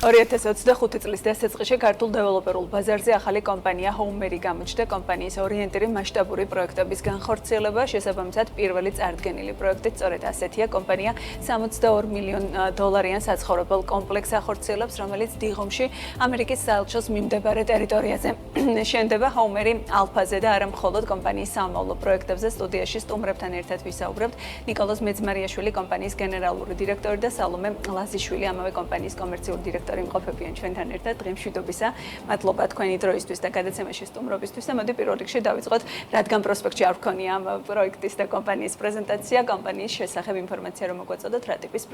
2025 წლის დასაწყისში ქართულ დეველოპერულ ბაზარზე ახალი კომპანია Homeri გამოჩნდა. კომპანიის ორიენტირი მასშტაბური პროექტების განხორციელება, შესაბამისად პირველი წარდგენილი პროექტი სწორედ ასეთია. კომპანია $62 მილიონ საცხოვრებელ კომპლექსს ახორციელებს, რომელიც დიღომში ამერიკის საელჩოს მიმდებარე ტერიტორიაზე შენდება. Homeri ალფაზე და არა მხოლოდ კომპანიის სამომავლო პროექტებზე. სტუდიაში სტუმრებთან ერთად ვისაუბრებთ. ნიკოლოზ მეძმარიაშვილი, კომპანიის გენერალური დირექტორი და სალომე ლაზიშვილი, ამავე კომპანიის კომერციული დირექტორი იმყოფებიან ჩვენთან ერთად. დღე მშვიდობისა. მადლობა თქვენი დროისთვის და გადაცემაში სტუმრობისთვის. და მოდი პირველ რიგში დავიწყოთ, რადგან პროსპექტში არ ვქონია ამ პროექტის და კომპანიის პრეზენტაცია, კომპანიის შესახებ ინფორმაცია რომ მოგვაწოდოთ, რა ტიპის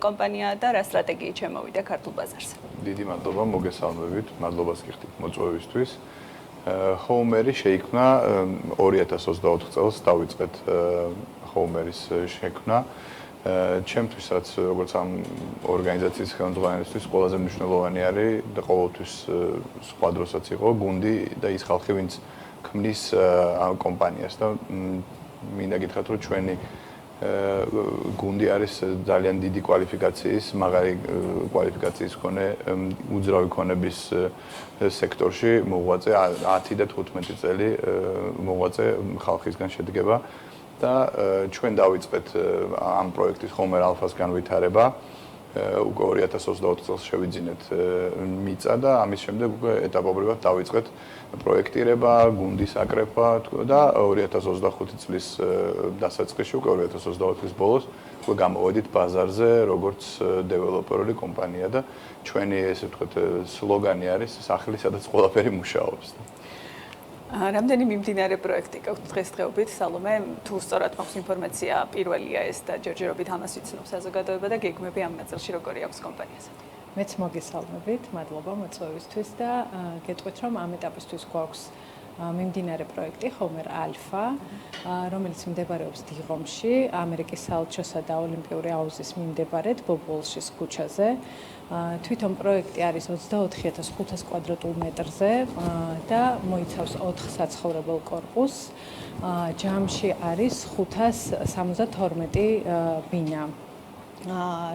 კომპანიაა და რა სტრატეგიით შემოვიდა ქართულ ბაზარზე. დიდი მადლობა, მოგესალმებით, მადლობას გიხდით მოწვევისთვის. Homeri შეიქმნა 2024 წელს დავიწყეთ Homeris შექმნა. ჩემთვისაც როგორც ამ ორგანიზაციის ხელმძღვანელისთვის ყველაზე მნიშვნელოვანი არის და ყოველთვის სხვა დროსაც იყო გუნდი და ის ხალხი, ვინც ქმნის ამ კომპანიას და მინდა გითხრათ, რომ ჩვენი გუნდი არის ძალიან დიდი კვალიფიკაციის, მაღალი კვალიფიკაციის მქონე უძრავი ქონების სექტორში მოღვაწე 10 და 15 წელი მოღვაწე ხალხისგან შედგება. და ჩვენ დავიწყეთ ამ პროექტის Homer Alpha-ს განვითარება. უკვე 2024 წელს შევიძინეთ მიწა და ამის შემდეგ უკვე ეტაპობრივად დავიწყეთ პროექტირება, გუნდის აკრეფა და 2025 წლის დასაწყისში, უკვე 2024 წლის ბოლოს უკვე გამოვედით ბაზარზე როგორც დეველოპერული კომპანია და ჩვენი ესე ვთქვათ სლოგანი არის სახელი, სადაც ყველაფერი მუშაობს. რამდენი მიმდინარე პროექტი გაქვთ დღესდღეობით, სალომე, თუ სწორად მაქვს ინფორმაცია, პირველია ეს და ჯერჯერობით ამას ვიცნობს საზოგადოება და გეგმები ამ ნაწილში როგორი აქვს კომპანიას? მეც მოგესალმებით, მადლობა მოწვევისთვის და გეტყვით, რომ ამ ეტაპისთვის გვაქვს მიმდინარე პროექტი Homer Alpha, რომელიც მდებარეობს დიღომში, ამერიკის საელჩოსა და ოლიმპიური აუზის მიმდებარედ ბობ-უოლშის ქუჩაზე. თვითონ პროექტი არის 24500 კვადრატულ მეტრზე და მოიცავს 4 საცხოვრებელ კორპუსს. ჯამში არის 572 ბინა.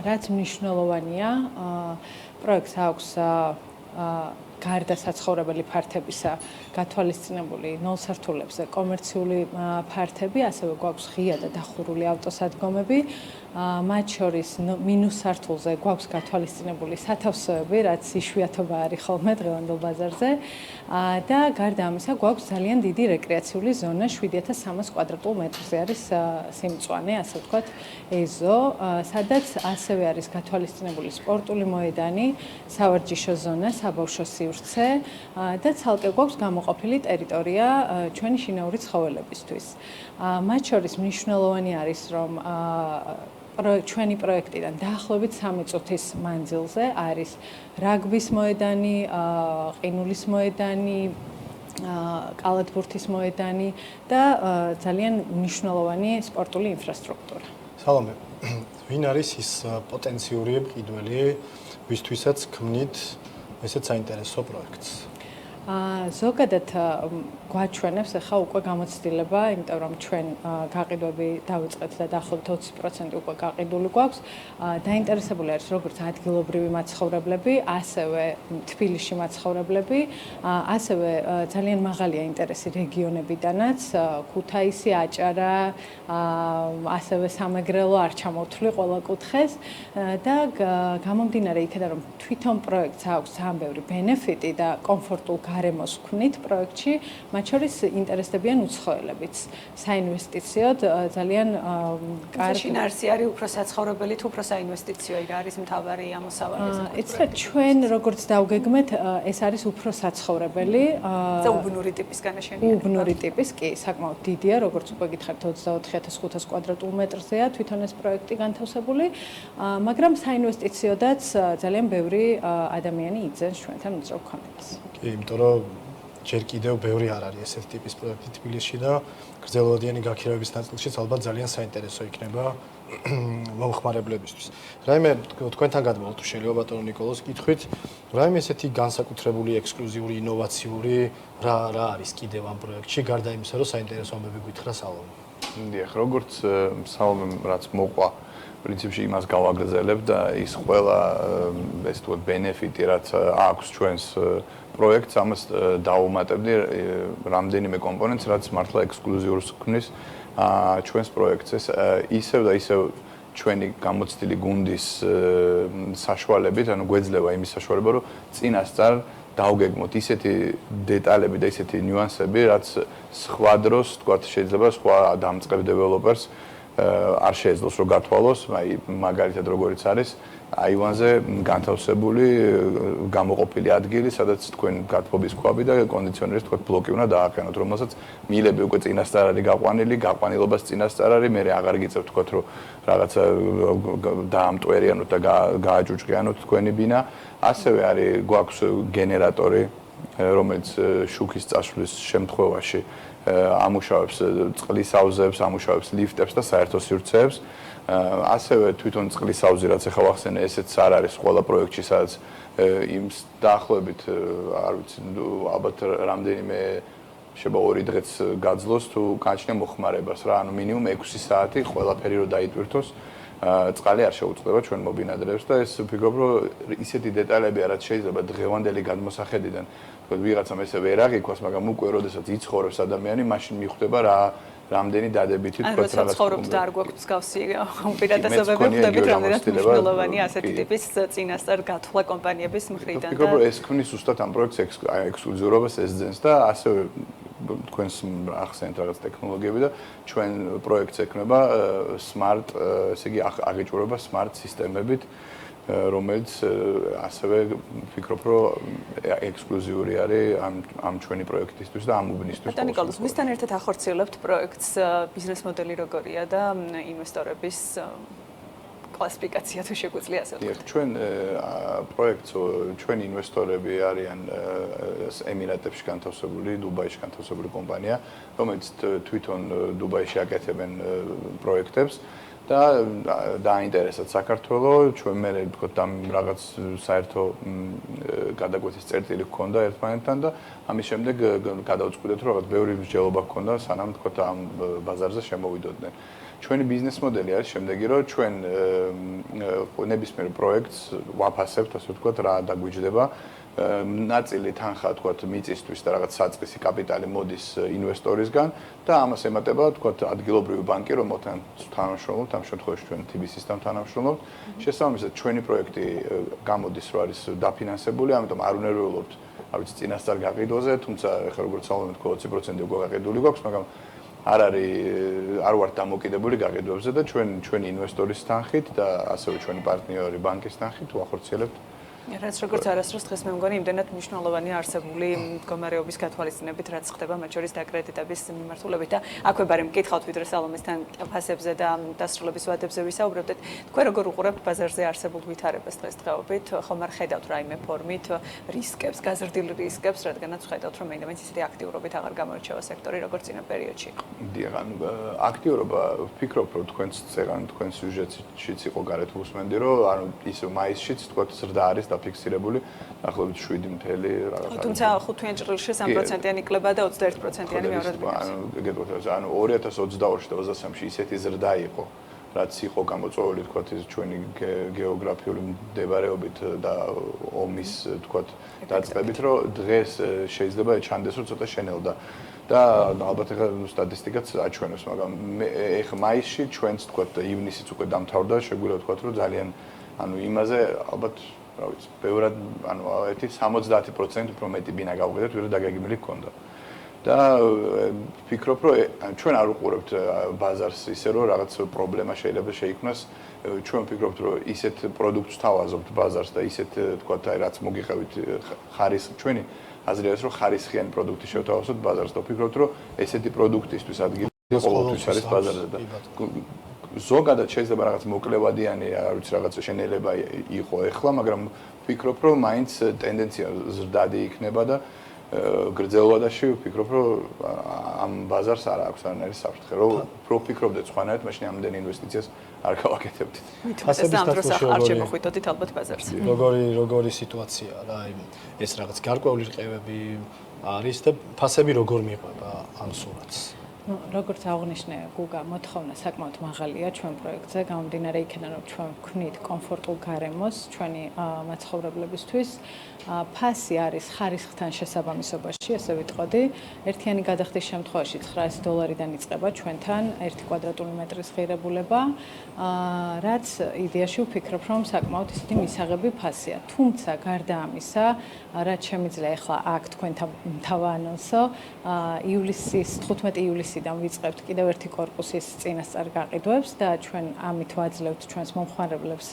რაც მნიშვნელოვანია, პროექტს აქვს გარდა საცხოვრებელი ფართებისა გათვალისწინებული 0 სართულებზე კომერციული ფართები, ასევე გვაქვს ღია და დახურული ავტოსადგომები. მათ შორის მინუს სართულზე გვაქვს გათვალისწინებული სათავსოები, რაც იშვიათობა არის ხოლმე დღევანდელ ბაზარზე. და გარდა ამისა, გვაქვს ძალიან დიდი რეკრეაციული ზონა, 7300 კვადრატულ მეტრზე არის სიმწვანე, ასე ვთქვათ, ეზო, სადაც ასევე არის გათვალისწინებული სპორტული მოედანი, სავარჯიშო ზონა, საბავშვო სივრცე და ცალკე გვაქვს გამოყოფილი ტერიტორია ჩვენი შინაური ცხოველებისთვის. მათ შორის მნიშვნელოვანი არის, რომ ჩვენი პროექტიდან დაახლოებით 3 წუთის მანძილზე არის რაგბის მოედანი, ყინულის მოედანი, კალათბურთის მოედანი და ძალიან მნიშვნელოვანი სპორტული ინფრასტრუქტურა. სალომე, ვინ არის ის პოტენციური მყიდველი, ვისთვისაც ქმნით ესეთ საინტერესო პროექტს? ზოგადად გვაჩვენებს ახლა უკვე გამოცდილება, იმიტომ რომ ჩვენ გაყიდვები დავიწყეთ და დაახლოებით 20% უკვე გაყიდული გვაქვს. დაინტერესებული არის როგორც ადგილობრივი მაცხოვრებლები, ასევე თბილისში მაცხოვრებლები, ასევე ძალიან მაღალია ინტერესი რეგიონებიდანაც, ქუთაისი, აჭარა, ასევე სამეგრელო არ ჩამოვთვლი ყველა კუთხეს და გამომდინარე იქიდან რომ თვითონ პროექტს აქვს ძალიან ბევრი ბენეფიტი და კომფორტულ გარემოს ვქმნით პროექტში, მათ შორის ინტერესდებიან უცხოელებიც. საინვესტიციოდ ძალიან კარგი. შინაარსი არის უფრო საცხოვრებელი თუ უფრო საინვესტიციო, რა არის მთავარი ამოსავალი? იცით, ჩვენ როგორც დავგეგმეთ, ეს არის უფრო საცხოვრებელი. და უბნური ტიპის განაშენიანება. უბნური ტიპის, კი, საკმაოდ დიდია, როგორც უკვე გითხარით, 24500 კვადრატულ მეტრზეა თვითონ ეს პროექტი განთავსებული, მაგრამ საინვესტიციოდაც ძალიან ბევრი ადამიანი იძენს ჩვენთან უძრავ ქონებას. კი, იმიტომ რომ ჯერ კიდევ ბევრი არ არის ესეთ ტიპის პროექტი თბილისში და გრძელვადიანი გაქირავების ნაწილშიც ალბათ ძალიან საინტერესო იქნება მომხმარებლებისთვის. რაიმე თქვენთან გადმოვთ თუ შეიძლება ბატონო ნიკოლოზ კითხვით, რაიმე ესეთი განსაკუთრებული ექსკლუზიური ინოვაციური რა არის კიდევ ამ პროექტში, გარდა იმისა, რომ საინტერესო ამბები გითხრა სალომე. დიახ, როგორც სალომემ რაც მოყვა პრინციპში იმას გავაგრძელებ და ის ყველა ეს თქო ბენეფიტი რაც აქვს ჩვენს პროექტს ამას დავუმატებდი რამდენიმე კომპონენტს რაც მართლა ექსკლუზიურს ქმნის ჩვენს პროექტს ეს ისევ და ისევ ჩვენი გამოცდილი გუნდის საშუალებით ანუ გვეძლევა იმის საშუალება რომ წინასწარ დავგეგმოთ ისეთი დეტალები და ისეთი ნიუანსები რაც სხვა დროს თქვა შეიძლება სხვა დამწყებ დეველოპერს არ შეეძლოს რომ გათვალოს, აი მაგალითად როგორიც არის აივანზე განთავსებული გამოყოფილი ადგილი, სადაც თქვენ გათბობის ქვაბი და კონდიციონერის თქვა ბლოკი უნდა დააყენოთ, რომელსაც მილები უკვე წინასწარ არის გაყვანილი, გაყვანილობას წინასწარ არის, მე აღარ გიწევთ თქვა რომ რაღაცა დაამტვერიანოთ და გააჭუჭყიანოთ თქვენი ბინა, ასევე არის გვაქვს გენერატორი, რომელიც შუქის წასვლის შემთხვევაში ამუშავებს წყლის აუზებს, ამუშავებს ლიფტებს და საერთო სივრცეებს. ასევე თვითონ წყლის აუზი რაც ახლა ვახსენე, ესეც არ არის ყველა პროექტში, სადაც იმ დაახლოებით არ ვიცი, ალბათ რამდენიმე შეიძლება 2 დღეც გაძლოს თუ გააჩნია მოხმარებას რა, ანუ მინიმუმ 6 საათი ყველაფერი რომ დაიტვირთოს. წყალი არ შეუწყდება ჩვენ მობინადრებს და ეს ვფიქრობ რომ ისეთი დეტალები რაც შეიძლება დღევანდელი გადმოსახედიდან ვიღაცამ ესე ვერ აღიქვას, მაგრამ უკვე როდესაც იცხოვრებს ადამიანი, მაშინ მიხვდება რა რამდენი დადებითი თქვა რაღაც რაღაც ცხოვრობთ და არ გვაქვს მსგავსი უპირატესობები, ხვდებით რამდენად მნიშვნელოვანია ასეთი ტიპის წინასწარ გათვლა კომპანიების მხრიდან და ვფიქრობ რომ ეს ქმნის ზუსტად ამ პროექტს ექსკლუზიურობას ესძენს და ასევე თქვენს ახსენეთ რაღაც ტექნოლოგიები და ჩვენ პროექტს ექნება smart, ესე იგი აღიჭურება smart სისტემებით, რომელიც ასევე ვფიქრობ რომ ექსკლუზიური არის ამ ჩვენი პროექტისთვის და ამ უბნისთვის. ბატონო ნიკოლოზ, ვისთან ერთად ახორციელებთ პროექტს, ბიზნეს მოდელი როგორია და ინვესტორების კლასიფიკაცია თუ შეგვიძლია ასე ვთქვათ. ჩვენ პროექტს ჩვენი ინვესტორები არიან ემირატებში განთავსებული, დუბაიში განთავსებული კომპანია, რომელიც თვითონ დუბაიში აკეთებენ პროექტებს და დაინტერესათ საქართველოს, ჩვენ მე ვთქვათ ამ რაღაც საერთო გადაკვეთის წერტილი ჰქონდა ერთმანეთთან და ამის შემდეგ გადავწყვიტეთ რომ რაღაც ბევრი მსჯელობა ჰქონდა სანამ ვთქვათ ამ ბაზარზე შემოვიდოდნენ. ჩვენი ბიზნეს მოდელი არის შემდეგი, რომ ჩვენ ნებისმიერ პროექტს ვაფასებთ, ასე ვთქვათ, რა დაგვიჯდება. ნაწილი თანხა, ვთქვათ, მიწისთვის და რაღაც საწყისი კაპიტალი მოდის ინვესტორისგან და ამას ემატება, ვთქვათ, ადგილობრივი ბანკი, რომელთან თანამშრომლობთ, ამ შემთხვევაში ჩვენ TBC-სთან თანამშრომლობთ. შესაბამისად, ჩვენი პროექტი გამოდის, რომ არის დაფინანსებული, ამიტომ არ უნერველობთ, არ ვიცი, წინასწარ გაყიდვაზე, თუმცა ეხლა როგორც ვსაუბრობთ, 20% უკვე გაყიდული გვაქვს, მაგრამ არ ვართ დამოკიდებული გაყიდვებზე და ჩვენი ინვესტორის თანხით და ასევე ჩვენი პარტნიორი ბანკის თანხით ვახორციელებთ. რაც როგორც არასდროს დღეს მე მგონი იმდენად მნიშვნელოვანია არსებული მდგომარეობის გათვალისწინებით, რაც ხდება მათ შორის დაკრედიტების მიმართულებით და აქვე ბარემ მკითხავთ ვიდრე სალომესთან ფასებზე და დასრულების ვადებზე ვისაუბრებდეთ. თქვენ როგორ უყურებთ ბაზარზე არსებულ ვითარებას დღესდღეობით? ხომ არ ხედავთ რაიმე ფორმით რისკებს, გაზრდილ რისკებს, რადგანაც ხედავთ რომ მეინდამაც ისეთი აქტიურობით აღარ გამოირჩევა სექტორი როგორც წინა პერიოდში იყო. დიახ, ანუ აქტიურობა ვფიქრობ რომ თქვენ სიუჟეტშიც იყო გარეთ უსმენდი რომ ანუ ის მაისშიც თქვათ ზრდა არის ფიქსირებული დაახლოებით 7 რაღაც. თუმცა 5-იან ჭრილში 3%-იანი კლება და 21%-იანი მეორად მინებს. ანუ გეტყვით, ანუ 2022-ში და 2023-ში ისეთი ზრდა იყო, რაც იყო გამოწვეული, თქვათ, ჩვენი გეოგრაფიული მდებარეობით და ომის, თქვათ, დაწყებით, რომ დღეს შეიძლება ჩანდეს, რომ ცოტა შენელდა. და ალბათ ახლა სტატისტიკაც აჩვენებს, მაგრამ ეხლა მაისში ჩვენც, თქვათ, ივნისიც უკვე დამთავრდა, შეგვიძლია ვთქვათ, რომ ძალიან ანუ იმაზე ალბათ რა ვიცი, ბევრად, ანუ ერთი 70% უფრო მეტი ბინა გავყიდეთ, ვიდრე დაგეგმილი ჰქონდა. და ვფიქრობ, რომ ჩვენ არ უყურებთ ბაზარს ისე, რომ რაღაც პრობლემა შეიძლება შეიქმნას. ჩვენ ვფიქრობთ, რომ ისეთ პროდუქტს თავაზობთ ბაზარს და ისეთ, თქვათ, აი რაც მოგიყევით ხარისხი ჩვენი აზრი არის, რომ ხარისხიანი პროდუქტი შევთავაზოთ ბაზარს და ვფიქრობთ, რომ ესეთი პროდუქტისთვის ადგილი ყოველთვის არის ბაზარზე და ზოგადად შეიძლება რაღაც მოკლევადიანი, არ ვიცი, რაღაც შენელება იყო ახლა, მაგრამ ვფიქრობ, რომ მაინც ტენდენცია ზრდადი იქნება და გრძელვადაში ვფიქრობ, რომ ამ ბაზარს არ აქვს არანაირი საფრთხე, რომ უფრო ვფიქრობდეთ სხვანაირად, მაშინ ამდენ ინვესტიციას არ გავაკეთებდით. ფასების დაწესებულება არ შემოხვიდოდით ალბათ ბაზარზე. როგორი სიტუაციაა რა, ეს რაღაც გარკვეული რყევები არის და ფასები როგორ მიყვება ამ სურათს? როგორც აღნიშნე გუგა, მოთხოვნა საკმაოდ მაღალია ჩვენ პროექტზე, გამომდინარე იქიდან, რომ ჩვენ ვქმნით კომფორტულ გარემოს ჩვენი მაცხოვრებლებისთვის. ფასი არის ხარისხთან შესაბამისობაში, ასე ვიტყოდი. ერთიანი გადახდის შემთხვევაში $900-დან იწყება ჩვენთან 1 კვადრატული მეტრის ღირებულება, რაც იდეაში ვფიქრობ, რომ საკმაოდ ისეთი მისაღები ფასია. თუმცა გარდა ამისა, რაც შემიძლია ახლა აქ თქვენთან მთავანოსო, 15 ივლისიდან ვიწყებთ კიდევ ერთი კორპუსის წინასწარ გაყიდვებს და ჩვენ ამით ვაძლევთ ჩვენს მომხმარებლებს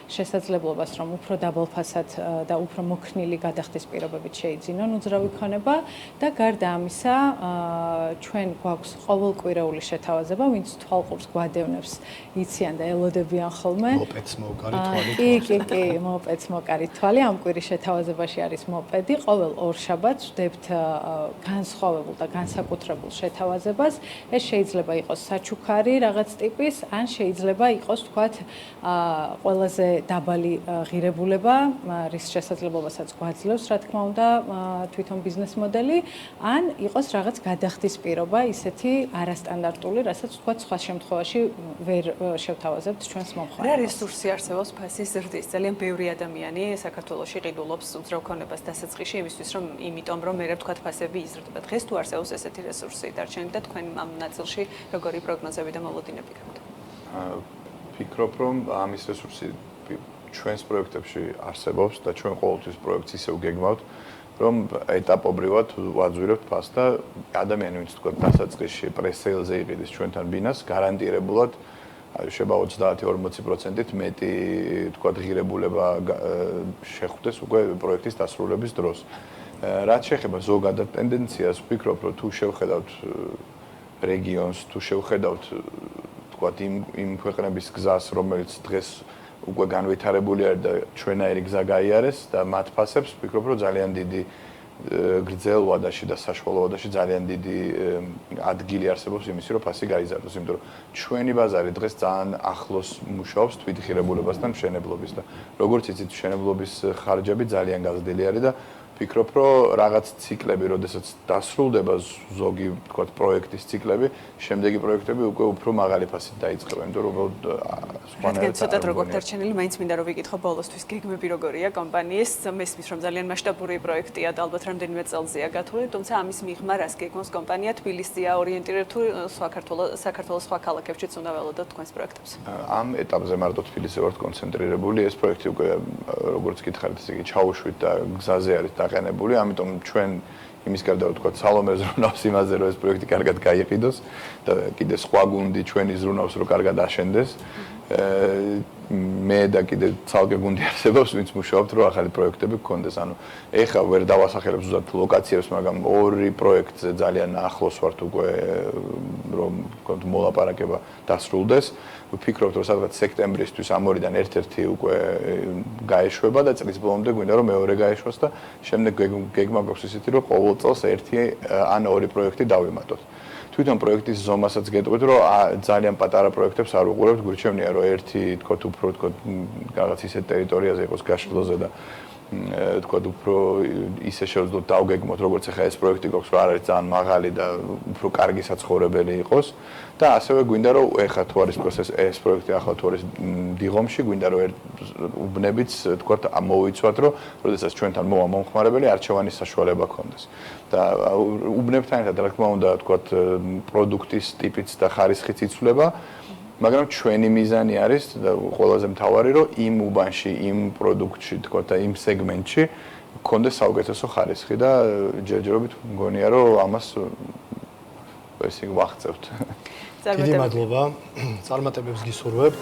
შესაძლებლობას, რომ უფრო დაბალფასად და უფრო მოქნილი გადახდის პირობებით შეიძინონ უძრავი ქონება და გარდა ამისა, ჩვენ გვაქვს ყოველკვირეული შეთავაზება, ვინც თვალყურს გვადევნებს, იციან და ელოდებიან ხოლმე. მოპედს მოკარი თვალი. კი, მოპედს მოკარი თვალი. ამ კვირის შეთავაზებაში არის მოპედი. ყოველ ორშაბათს ვდებთ განსხვავებულ და განსაკუთრებულ შეთავაზებას. ეს შეიძლება იყოს საჩუქარი რაღაც ტიპის, ან შეიძლება იყოს, თქვათ, ყველაზე დაბალი ღირებულება, რის შესაძლებლობასაც გვაძლევს, რა თქმა უნდა, თვითონ ბიზნეს მოდელი, ან იყოს რაღაც გადახდის პირობა, ისეთი არასტანდარტული, რასაც თქვათ, სხვა შემთხვევაში ვერ შევთავაზებთ ჩვენს მომხმარებლებს. რა რესურსი არსებობს ფასის ზრდის? ძალიან ბევრი ადამიანი საქართველოში ყიდულობს უძრავ ქონებას დასაწყისში იმისთვის, რომ იმიტომ რომ მერე თქვათ ფასები იზრდება. დღეს თუ არსებობს ესეთი რესურსი დარჩენილი და თქვენ ამ ნაწილში როგორი პროგნოზები და მოლოდინები გაქვთ? ვფიქრობ, რომ ამის რესურსი ჩვენს პროექტებში არსებობს და ჩვენ ყოველთვის პროექტს ისევ გეგმავთ, რომ ეტაპობრივად ვაძვირებთ ფასს და ადამიანი, ვინც თქვა დასაწყისში პრესეილზე იყიდეს ჩვენთან ბინას, გარანტირებულად შეიძლება 30-40%-ით მეტი თქვა ღირებულება შეხვდეს უკვე პროექტის დასრულების დროს. რაც შეეხება ზოგადად ტენდენციას, ვფიქრობ, რომ თუ შევხედავთ რეგიონს, თუ შევხედავთ თქვა იმ ქვეყნების გზას, რომელიც დღეს უკვე განვითარებული არის და ჩვენაირი გზა გაიარეს და მათ ფასებს ვფიქრობ, რომ ძალიან დიდი გრძელ ვადაში და საშუალო ვადაში ძალიან დიდი ადგილი არსებობს იმისი, რომ ფასი გაიზარდოს, იმიტომ რომ ჩვენი ბაზარი დღეს ძალიან ახლოს მუშაობს თვითღირებულებასთან მშენებლობის და როგორც იცით, მშენებლობის ხარჯები ძალიან გაზრდილი არის და ვფიქრობ, რომ რაღაც ციკლები, როდესაც დასრულდება ზოგი, თქვათ, პროექტის ციკლები, შემდეგი პროექტები უკვე უფრო მაღალი ფასით დაიწყება, იმიტომ რომ რადგან ცოტა როგორ დარჩენილი, მაინც მინდა რომ ვიკითხო ბოლოსთვის გეგმები როგორია კომპანიის, მესმის რომ ძალიან მასშტაბური პროექტია და ალბათ რამდენიმე წელზეა გათვლილი, თუმცა ამის მიღმა რას გეგმავს კომპანია, თბილისია ორიენტირებული თუ საქართველოს სხვა ქალაქებშიც უნდა ველოდოთ თქვენს პროექტებს? ამ ეტაპზე მარტო თბილისზე ვართ კონცენტრირებული, ეს პროექტი უკვე როგორც გითხარით, ესე იგი ჩაუშვით და გზაზე არის დაყენებული, ამიტომ ჩვენ იმის გარდა ვთქვათ სალომე ზრუნავს იმაზე, რომ ეს პროექტი კარგად გაიყიდოს და კიდე სხვა გუნდი ჩვენი ზრუნავს, რომ კარგად აშენდეს. მე და კიდე ცალკე გუნდი არსებობს, ვინც მუშაობთ, რომ ახალი პროექტები გქონდეს. ანუ ეხლა ვერ დავასახელებ ზუსტად ლოკაციებს, მაგრამ ორი პროექტზე ძალიან ახლოს ვართ უკვე, რომ ვთქვათ მოლაპარაკება დასრულდეს. ვფიქრობთ, რომ სადღაც სექტემბრისთვის ამ ორიდან ერთ-ერთი უკვე გაეშვება და წლის ბოლომდე გვინდა რომ მეორე გაეშვას და შემდეგ გეგმა გვაქვს ისეთი, რომ ყოველ წელს ერთი ან ორი პროექტი დავიმატოთ. თვითონ პროექტის ზომასაც გეტყვით, რომ ძალიან პატარა პროექტებს არ უყურებთ, გვირჩევნია, რომ ერთი თქოთ უფრო თქოთ რაღაც ისეთ ტერიტორიაზე იყოს გაშლოზე და თქოთ უფრო ისე შევძლოთ დავგეგმოთ, როგორც ახლა ეს პროექტი გვაქვს, რომ არ არის ძალიან მაღალი და უფრო კარგი საცხოვრებელი იყოს და ასევე გვინდა რომ ეხლა თუ არის ეს პროექტი ახლა თუ არის დიღომში, გვინდა რომ უბნებიც თქოთ მოვიცვათ, რომ როდესაც ჩვენთან მოვა მომხმარებელი არჩევანის საშუალება გქონდეს. და უბნებთან ერთად რა თქმა უნდა თქოთ პროდუქტის ტიპიც და ხარისხიც იცვლება, მაგრამ ჩვენი მიზანი არის და ყველაზე მთავარი რომ იმ უბანში, იმ პროდუქტში თქოთ და იმ სეგმენტში გქონდეს საუკეთესო ხარისხი და ჯერჯერობით მგონია რომ ამას ესე ვახცევთ. დიდი მადლობა. წარმატებებს გისურვებ.